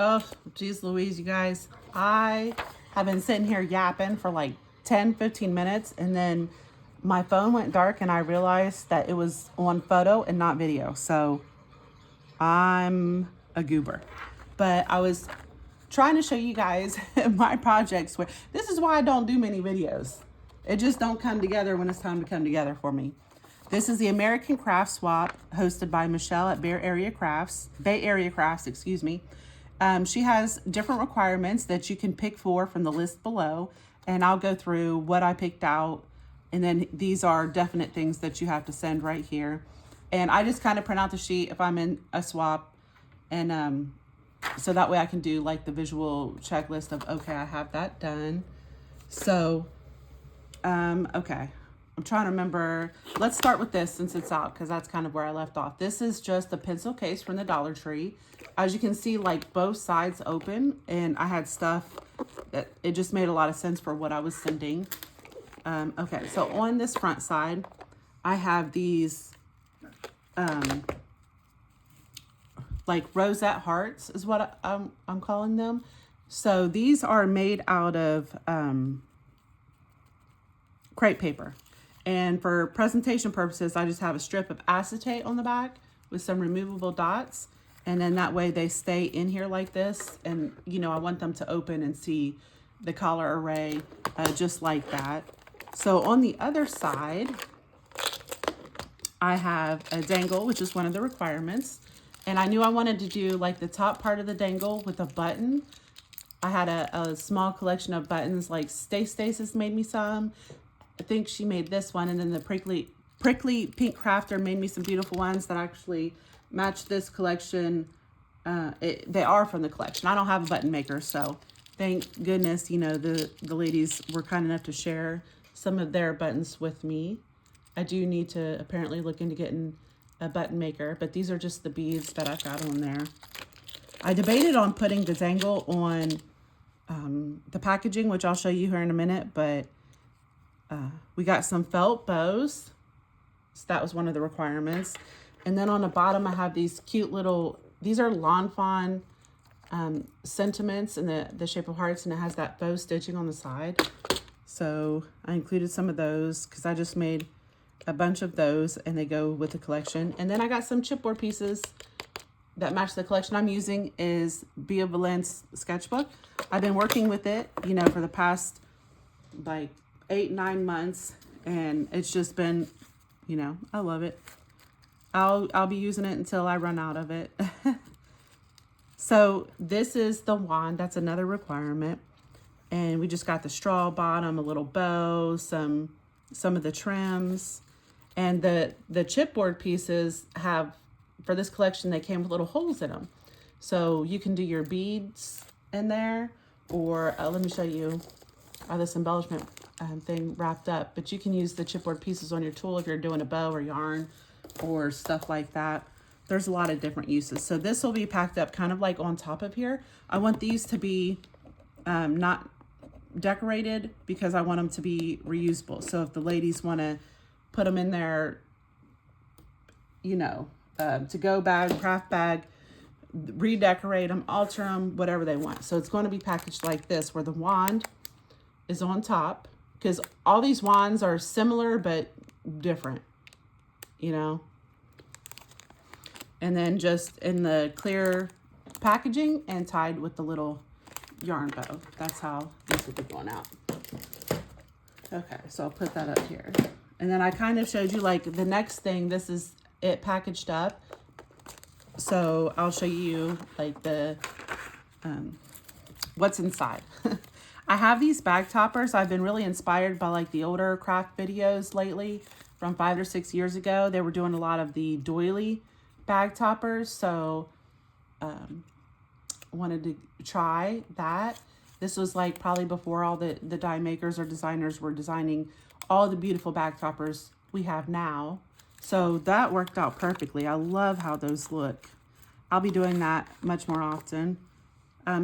Oh, geez Louise, you guys. I have been sitting here yapping for like 10, 15 minutes, and then my phone went dark and I realized that it was on photo and not video. So I'm a goober. But I was trying to show you guys my projects where this is why I don't do many videos. It just don't come together when it's time to come together for me. This is the American Craft Swap hosted by Michelle at Bay Area Crafts, excuse me. She has different requirements that you can pick from the list below, and I'll go through what I picked out, and then these are definite things that you have to send right here. And I just kind of print out the sheet if I'm in a swap, and so that way I can do like the visual checklist of, okay, I have that done. So, okay. I'm trying to remember. Let's start with this since it's out because that's kind of where I left off. This is just a pencil case from the Dollar Tree. As you can see, like both sides open, and I had stuff that it just made a lot of sense for what I was sending. Okay, so on this front side, I have these like rosette hearts is what I'm calling them. So these are made out of crepe paper. And for presentation purposes, I just have a strip of acetate on the back with some removable dots. And then that way they stay in here like this. And, you know, I want them to open and see the color array just like that. So on the other side, I have a dangle, which is one of the requirements. And I knew I wanted to do like the top part of the dangle with a button. I had a small collection of buttons, like Stasis made me some. I think she made this one, and then the prickly pink crafter made me some beautiful ones that actually match this collection. They are from the collection. I don't have a button maker, so thank goodness, you know, the ladies were kind enough to share some of their buttons with me. I do need to apparently look into getting a button maker, but these are just the beads that I've got on there. I debated on putting the dangle on the packaging, which I'll show you here in a minute, but we got some felt bows. So that was one of the requirements. And then on the bottom, I have these cute little, these are Lawn Fawn sentiments in the shape of hearts, and it has that bow stitching on the side. So I included some of those because I just made a bunch of those and they go with the collection. And then I got some chipboard pieces that match the collection I'm using is Bia Valence sketchbook. I've been working with it, you know, for the past like 8-9 months, and it's just been, you know, I love it. I'll be using it until I run out of it. So this is the wand. That's another requirement. And we just got the straw bottom, a little bow, some of the trims. And the chipboard pieces have, for this collection, they came with little holes in them. So you can do your beads in there, or let me show you this embellishment thing wrapped up. But you can use the chipboard pieces on your tool if you're doing a bow or yarn or stuff like that. There's a lot of different uses. So this will be packed up kind of like on top of here. I want these to be not decorated because I want them to be reusable. So if the ladies want to put them in their, you know, to-go bag, craft bag, redecorate them, alter them, whatever they want. So it's going to be packaged like this, where the wand is on top, because all these wands are similar but different, you know. And then just in the clear packaging and tied with the little yarn bow. That's how these will be going out. Okay, so I'll put that up here. And then I kind of showed you like the next thing. This is it packaged up. So I'll show you like the what's inside. I have these bag toppers. I've been really inspired by like the older craft videos lately from 5 or 6 years ago. They were doing a lot of the doily bag toppers. So I wanted to try that. This was like probably before all the die makers or designers were designing all the beautiful bag toppers we have now. So that worked out perfectly. I love how those look. I'll be doing that much more often.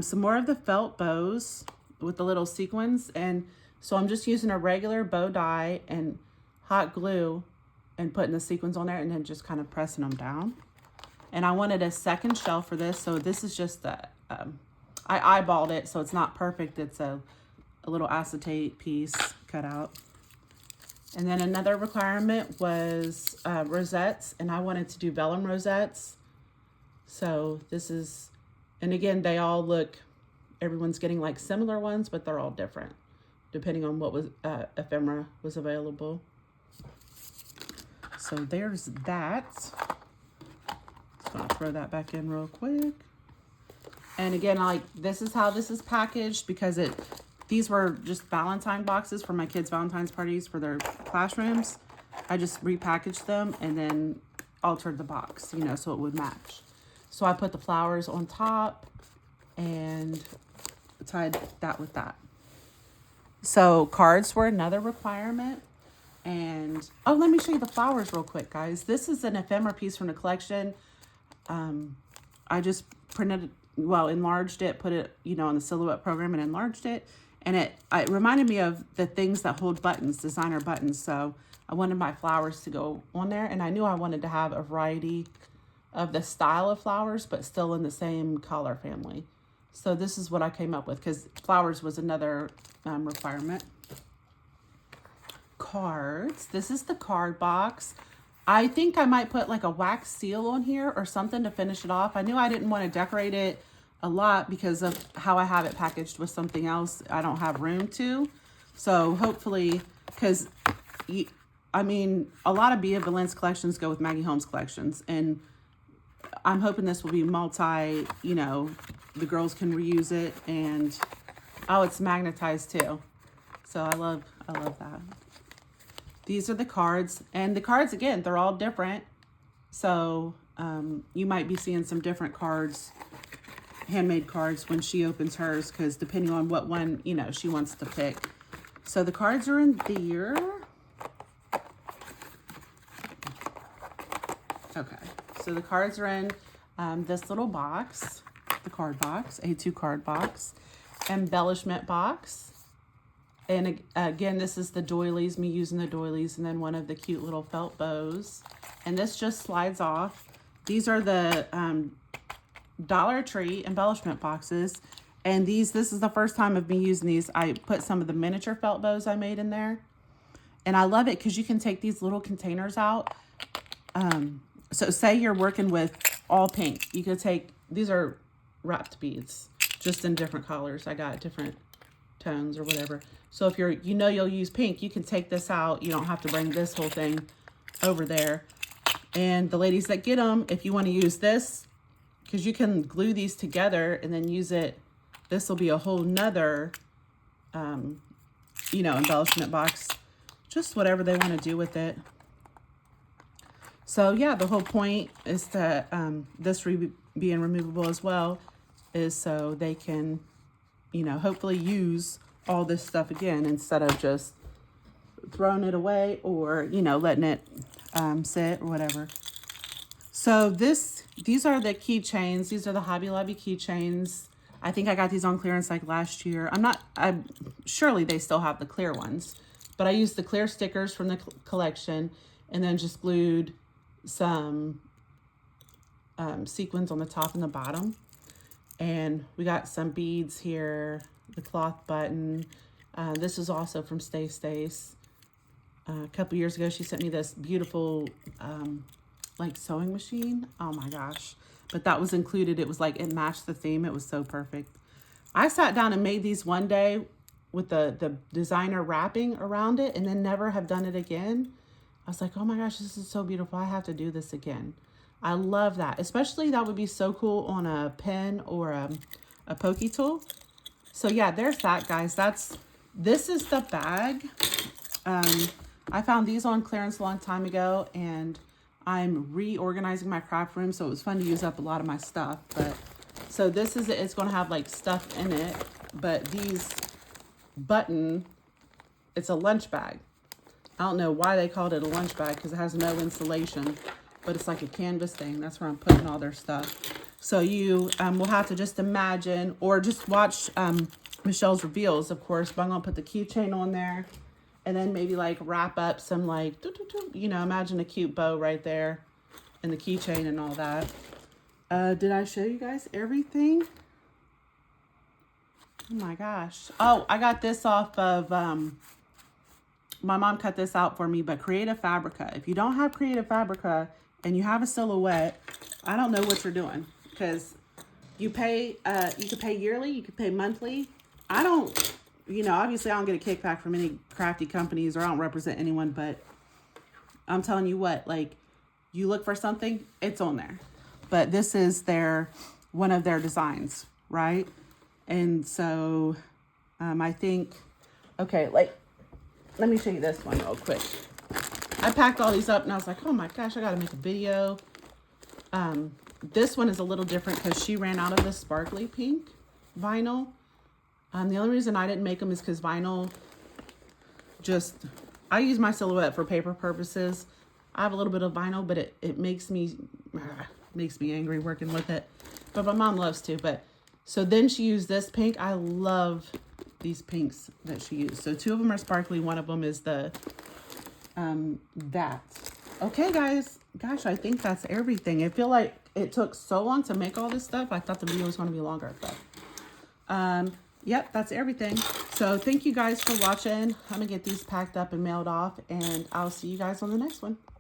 Some more of the felt bows with the little sequins. And so I'm just using a regular bow die and hot glue and putting the sequins on there and then just kind of pressing them down. And I wanted a second shell for this. So this is just a I eyeballed it, so it's not perfect. It's a little acetate piece cut out. And then another requirement was rosettes, and I wanted to do vellum rosettes. So this is, and again, they all look, everyone's getting like similar ones, but they're all different depending on what was ephemera was available. So there's that. Just gonna throw that back in real quick. And again, like, this is how this is packaged, because these were just Valentine boxes for my kids' Valentine's parties for their classrooms. I just repackaged them and then altered the box, you know, so it would match. So I put the flowers on top and tied that with that. So cards were another requirement. And, oh, let me show you the flowers real quick, guys. This is an ephemera piece from the collection. I just printed, well, enlarged it, put it, you know, on the silhouette program and enlarged it. And it reminded me of the things that hold buttons, designer buttons. So I wanted my flowers to go on there. And I knew I wanted to have a variety of the style of flowers, but still in the same color family. So this is what I came up with, because flowers was another requirement. Cards. This is the card box. I think I might put like a wax seal on here or something to finish it off. I knew I didn't want to decorate it a lot because of how I have it packaged with something else I don't have room to. So hopefully, because I mean, a lot of Bia Valence collections go with Maggie Holmes collections, and I'm hoping this will be multi, you know, the girls can reuse it, and oh, it's magnetized too. So I love that. These are the cards, and the cards, again, they're all different. So you might be seeing some different cards, handmade cards, when she opens hers, because depending on what one, you know, she wants to pick. So the cards are in there. Okay, so the cards are in this little box, the card box, A2 card box, embellishment box. And again, this is the doilies, me using the doilies, and then one of the cute little felt bows. And this just slides off. These are the Dollar Tree embellishment boxes. And this is the first time of me using these. I put some of the miniature felt bows I made in there. And I love it because you can take these little containers out. So say you're working with all pink. You could take, these are wrapped beads, just in different colors. I got different tones or whatever. So if you'll use pink, you can take this out. You don't have to bring this whole thing over there. And the ladies that get them, if you want to use this, because you can glue these together and then use it, this will be a whole nother, you know, embellishment box. Just whatever they want to do with it. So yeah, the whole point is to, this being removable as well, is so they can, you know, hopefully use all this stuff again instead of just throwing it away or, you know, letting it sit or whatever. So these are the keychains. These are the Hobby Lobby keychains. I think I got these on clearance like last year. Surely they still have the clear ones, but I used the clear stickers from the collection and then just glued some sequins on the top and the bottom. And we got some beads here, the cloth button. This is also from Stay Stace. A couple years ago, she sent me this beautiful, like, sewing machine. Oh my gosh. But that was included. It was like, it matched the theme. It was so perfect. I sat down and made these one day with the designer wrapping around it and then never have done it again. I was like, oh my gosh, this is so beautiful. I have to do this again. I love that. Especially that would be so cool on a pen or a pokey tool. So yeah, there's that, guys. This is the bag. I found these on clearance a long time ago, and I'm reorganizing my craft room, so it was fun to use up a lot of my stuff. But so this is it. It's going to have like stuff in it, but these it's a lunch bag. I don't know why they called it a lunch bag because it has no insulation, but it's like a canvas thing. That's where I'm putting all their stuff. So you will have to just imagine or just watch Michelle's reveals, of course, but I'm going to put the keychain on there and then maybe like wrap up some like, you know, imagine a cute bow right there and the keychain and all that. Did I show you guys everything? Oh my gosh. Oh, I got this off of, my mom cut this out for me, but Creative Fabrica. If you don't have Creative Fabrica and you have a silhouette, I don't know what you're doing, because you pay, you could pay yearly, you could pay monthly. I don't, obviously I don't get a kickback from any crafty companies, or I don't represent anyone, but I'm telling you what, like, you look for something, it's on there. But this is one of their designs, right? And so, I think, okay, like, let me show you this one real quick. I packed all these up and I was like, oh my gosh, I gotta make a video. This one is a little different because she ran out of the sparkly pink vinyl. The only reason I didn't make them is because vinyl I use my silhouette for paper purposes. I have a little bit of vinyl, but it makes me angry working with it. But my mom loves to. But so then she used this pink. I love these pinks that she used. So 2 of them are sparkly. One of them is the that. Okay, guys. Gosh, I think that's everything. I feel like it took so long to make all this stuff. I thought the video was going to be longer, but yep, that's everything. So thank you guys for watching. I'm gonna get these packed up and mailed off, and I'll see you guys on the next one.